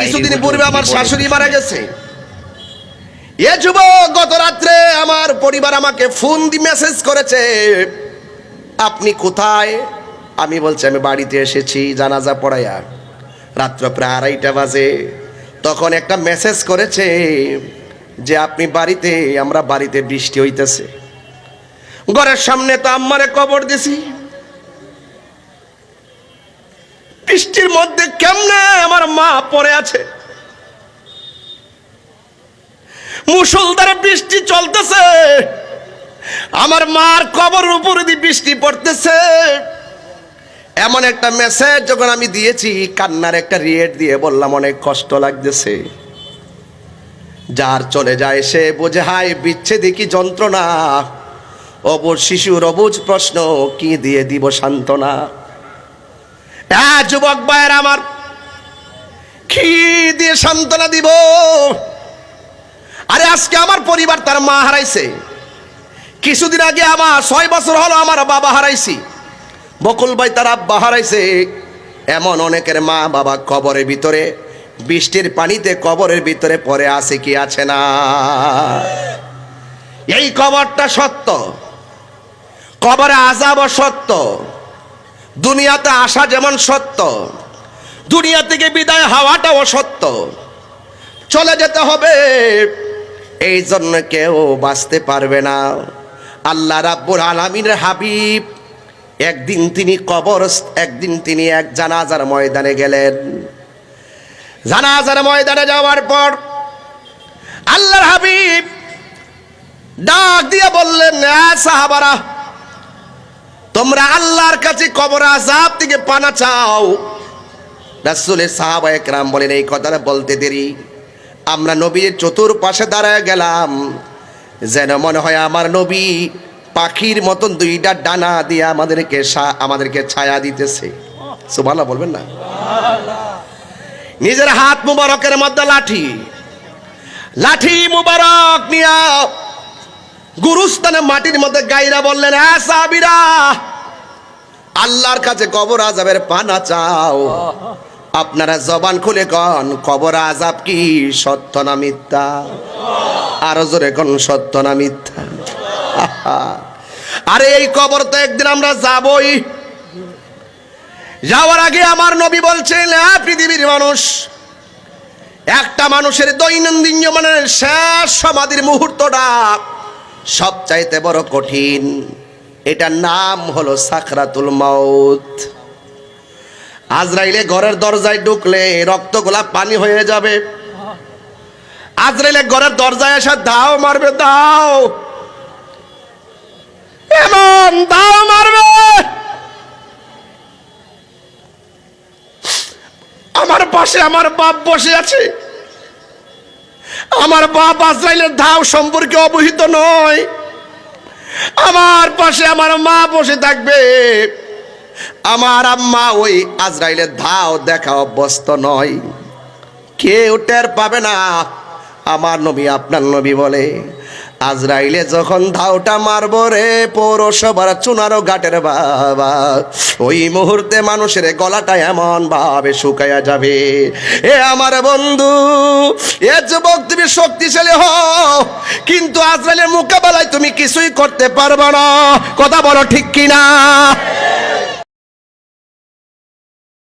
কিছুদিন পূর্বে আমার শাশুড়ি মারা গেছে। এ যুবক, গত রাত্রে আমার পরিবার আমাকে ফোন দিয়ে মেসেজ করেছে, আপনি কোথায়? আমি বলছি আমি বাড়িতে এসেছি জানাজা পড়াইয়া। রাত্র প্রায় 2:30 বাজে। তখন একটা মেসেজ করেছে যে আপনি বাড়িতে, আমরা বাড়িতে বৃষ্টি হইতেছে। ঘরের সামনে তো আম্মারে কবর দিছি, বৃষ্টির মধ্যে কেমনে আমার মা পড়ে আছে। মুষলধারে বৃষ্টি চলতেছে, আমার মার কবর উপর দিয়ে বৃষ্টি পড়তেছে। এমন একটা মেসেজ যখন আমি দিয়েছি, কান্নার একটা রিয়েক্ট দিয়ে বললাম অনেক কষ্ট লাগতেছে। যার চলে যায় সে বোঝে হায় বিচ্ছেদে কি যন্ত্রণা। অবুঝ শিশুর অবুঝ প্রশ্ন, কি দিয়ে দিব সান্ত্বনা। হ্যাঁ যুবক ভাইয়ের আমার, কি দিয়ে সান্ত্বনা দিব? আরে আজকে আমার পরিবার তার মা হারাইছে, কিছুদিন আগে আমার 6 বছর হলো আমার বাবা হারাইছি, বকুল ভাই তার আব্বা হারাইছে। এমন অনেকের মা বাবা কবরের ভিতরে, বৃষ্টির পানিতে কবরের ভিতরে পড়ে আছে কি আছে না? এই কবরটা সত্য, কবরে আযাবও সত্য, দুনিয়াতে আসা যেমন সত্য, দুনিয়া থেকে বিদায় হওয়াটাও সত্য। চলে যেতে হবে, এই জন্য কেউ বাঁচতে পারবে না। আল্লাহ রাব্বুল আলামিনের হাবিব একদিন তিনি এক জানাজার ময়দানে গেলেন। জানাজার ময়দানে যাওয়ার পর আল্লাহর হাবিব ডাক দিয়ে বললেন, সাহাবারা তোমরা আল্লাহর কাছে কবর আযাব থেকে পানা চাও। রাসূলের সাহাবায়ে কেরাম বলেন, এই কথাটা বলতে দেরি আমরা নবীর চতুর্পাশে দাঁড়ায় গেলাম, যেন মনে হয় আমার নবী পাখির মতন 2টা ডানা দিয়ে আমাদেরকে ছায়া দিতেছে। সুবহানাল্লাহ বলবেন না? নিজের হাত মুবারকের মধ্যে লাঠি মুবারক নিয়া গুরুস্থানে মাটির মধ্যে গাইরা বললেন, সাহাবীরা আল্লাহর কাছে কবর আযাবের পানা চাও। আপনারা জবান খুলে কন, কবর আযাব কি সত্য না মিথ্যা? আরো জোরে কোন, সত্য না মিথ্যা? আরে এই কবর তো একদিন আমরা যাবই। যাওয়ার আগে আমার নবী বলছেন, পৃথিবীর মানুষ, একটা মানুষের দৈনন্দিন জীবনের শেষ সমাধির মুহূর্তটা সবচাইতে বড় কঠিন। এটার নাম হলো সাকরাতুল মাউত। আজরাইলে ঘরের দরজায় ঢুকলে রক্তগুলা পানি হয়ে যাবে। আজরাইলে ঘরের দরজায় এসে দাও মারবে, দাও এমন দাও মারবে, আমার পাশে আমার বাপ বসে আছে। আমার বাপ আজরাইলের ধাও সম্পর্কে অবহিত নয়, আমার পাশে আমার মা বসে থাকবে। আমার আম্মা ওই আজরাইলের ধাও দেখা অভ্যস্ত নয়, কেউ টের পাবে না। আমার নবী, আপনার নবী বলে, আজরাইলে যখন ধাওটা মারবো রে পৌরসভার চুনারো ঘাটের বাবা, ওই মুহূর্তে মানুষের গলাটা এমন ভাবে শুকায়া যাবে। এ আমার বন্ধু, এ যুবক, তুমি শক্তিশালী হও, কিন্তু আজরাইলের মোকাবেলায় তুমি কিছুই করতে পারবে না। কথা বলো ঠিক কিনা?